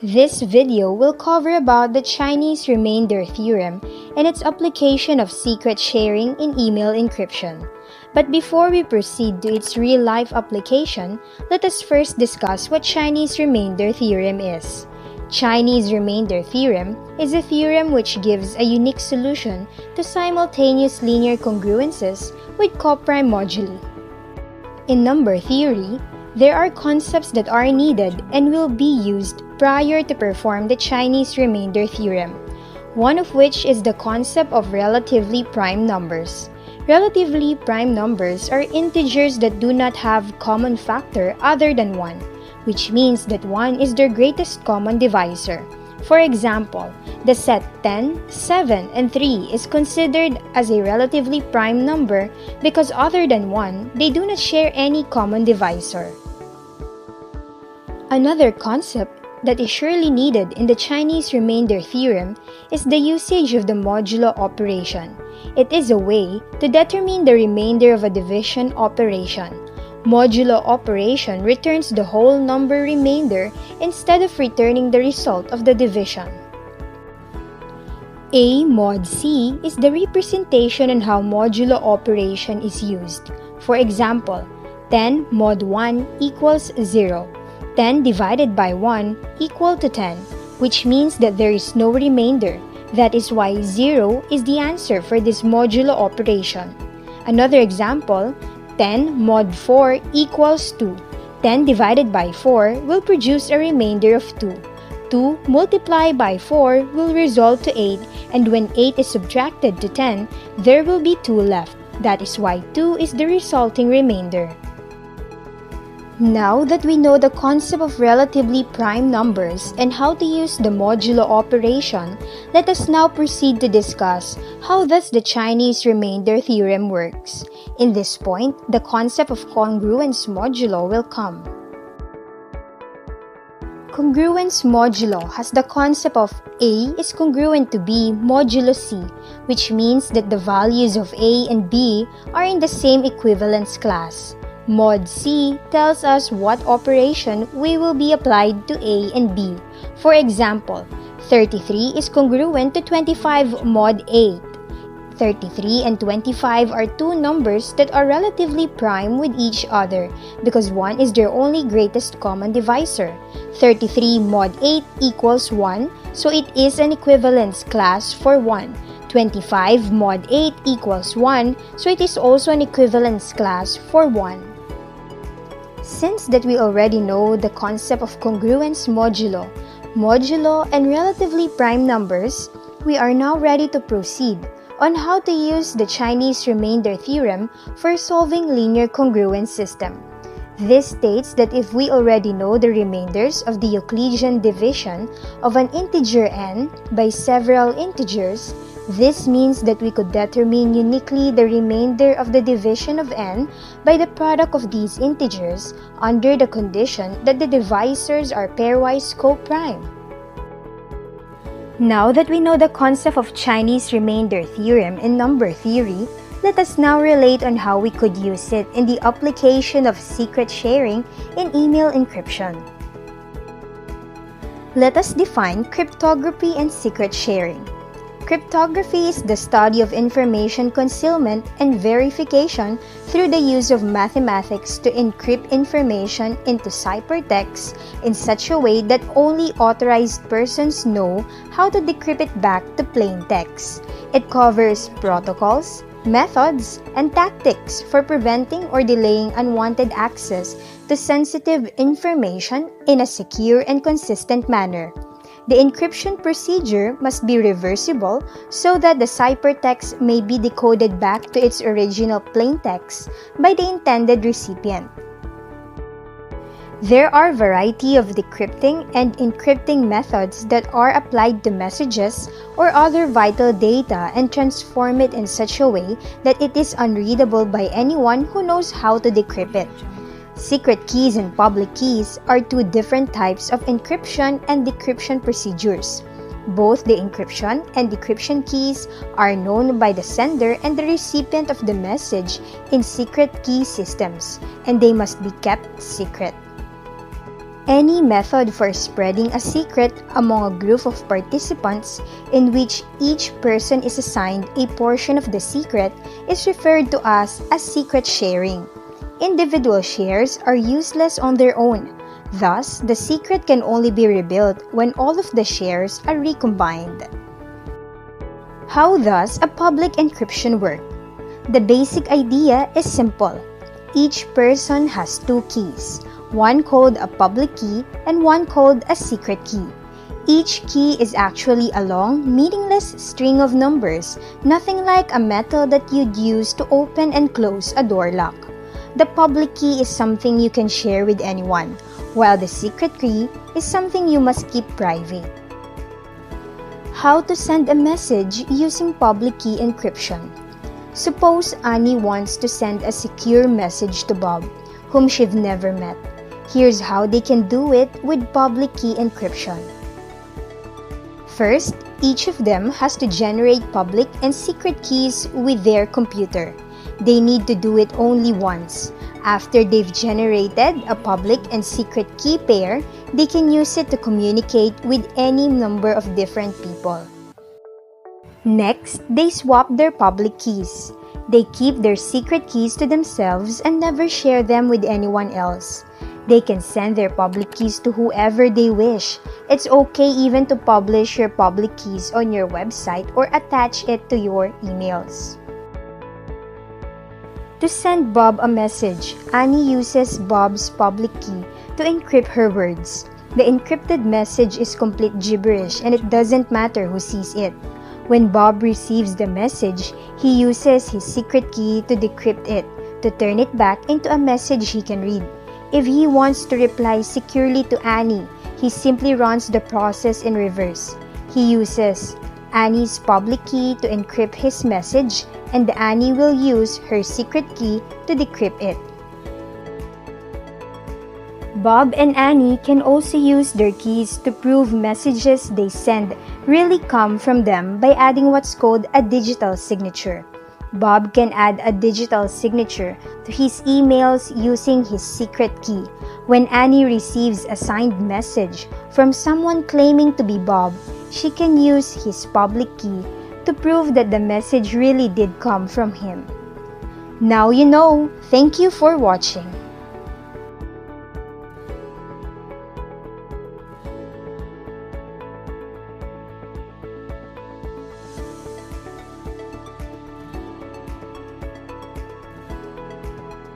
This video will cover about the Chinese remainder theorem and its application of secret sharing in email encryption. But before we proceed to its real-life application, let us first discuss what Chinese remainder theorem is. Chinese remainder theorem is a theorem which gives a unique solution to simultaneous linear congruences with coprime moduli. In number theory, there are concepts that are needed and will be used prior to perform the Chinese remainder theorem, one of which is the concept of relatively prime numbers. Relatively prime numbers are integers that do not have common factor other than 1, which means that 1 is their greatest common divisor. For example, the set 10, 7, and 3 is considered as a relatively prime number because other than 1, they do not share any common divisor. Another concept that is surely needed in the Chinese remainder theorem is the usage of the modulo operation. It is a way to determine the remainder of a division operation. Modulo operation returns the whole number remainder instead of returning the result of the division. A mod C is the representation on how modulo operation is used. For example, 10 mod 1 equals 0. 10 divided by 1 equal to 10, which means that there is no remainder. That is why 0 is the answer for this modulo operation. Another example, 10 mod 4 equals 2. 10 divided by 4 will produce a remainder of 2. 2 multiplied by 4 will result to 8, and when 8 is subtracted to 10, there will be 2 left. That is why 2 is the resulting remainder. Now that we know the concept of relatively prime numbers and how to use the modulo operation, let us now proceed to discuss how thus the Chinese remainder theorem works. In this point, the concept of congruence modulo will come. Congruence modulo has the concept of A is congruent to B modulo C, which means that the values of A and B are in the same equivalence class. Mod C tells us what operation we will be applied to A and B. For example, 33 is congruent to 25 mod 8. 33 and 25 are two numbers that are relatively prime with each other because 1 is their only greatest common divisor. 33 mod 8 equals 1, so it is an equivalence class for 1. 25 mod 8 equals 1, so it is also an equivalence class for 1. Since that we already know the concept of congruence modulo, and relatively prime numbers, we are now ready to proceed on how to use the Chinese remainder theorem for solving linear congruence system. This states that if we already know the remainders of the Euclidean division of an integer n by several integers, this means that we could determine uniquely the remainder of the division of n by the product of these integers under the condition that the divisors are pairwise co-prime. Now that we know the concept of Chinese remainder theorem in number theory, let us now relate on how we could use it in the application of secret sharing in email encryption. Let us define cryptography and secret sharing. Cryptography is the study of information concealment and verification through the use of mathematics to encrypt information into ciphertext in such a way that only authorized persons know how to decrypt it back to plain text. It covers protocols, methods, and tactics for preventing or delaying unwanted access to sensitive information in a secure and consistent manner. The encryption procedure must be reversible so that the ciphertext may be decoded back to its original plaintext by the intended recipient. There are a variety of decrypting and encrypting methods that are applied to messages or other vital data and transform it in such a way that it is unreadable by anyone who knows how to decrypt it. Secret keys and public keys are two different types of encryption and decryption procedures. Both the encryption and decryption keys are known by the sender and the recipient of the message in secret key systems, and they must be kept secret. Any method for spreading a secret among a group of participants in which each person is assigned a portion of the secret is referred to as secret sharing. Individual shares are useless on their own. Thus, the secret can only be rebuilt when all of the shares are recombined. How does a public encryption work? The basic idea is simple. Each person has two keys, one called a public key and one called a secret key. Each key is actually a long, meaningless string of numbers, nothing like a metal that you'd use to open and close a door lock. The public key is something you can share with anyone, while the secret key is something you must keep private. How to send a message using public key encryption? Suppose Annie wants to send a secure message to Bob, whom she've never met. Here's how they can do it with public key encryption. First, each of them has to generate public and secret keys with their computer. They need to do it only once. After they've generated a public and secret key pair, they can use it to communicate with any number of different people. Next, they swap their public keys. They keep their secret keys to themselves and never share them with anyone else. They can send their public keys to whoever they wish. It's okay even to publish your public keys on your website or attach it to your emails. To send Bob a message, Annie uses Bob's public key to encrypt her words. The encrypted message is complete gibberish and it doesn't matter who sees it. When Bob receives the message, he uses his secret key to decrypt it, to turn it back into a message he can read. If he wants to reply securely to Annie, he simply runs the process in reverse. He uses Annie's public key to encrypt his message, and Annie will use her secret key to decrypt it. Bob and Annie can also use their keys to prove messages they send really come from them by adding what's called a digital signature. Bob can add a digital signature to his emails using his secret key. When Annie receives a signed message from someone claiming to be Bob, she can use his public key to prove that the message really did come from him. Now you know. Thank you for watching.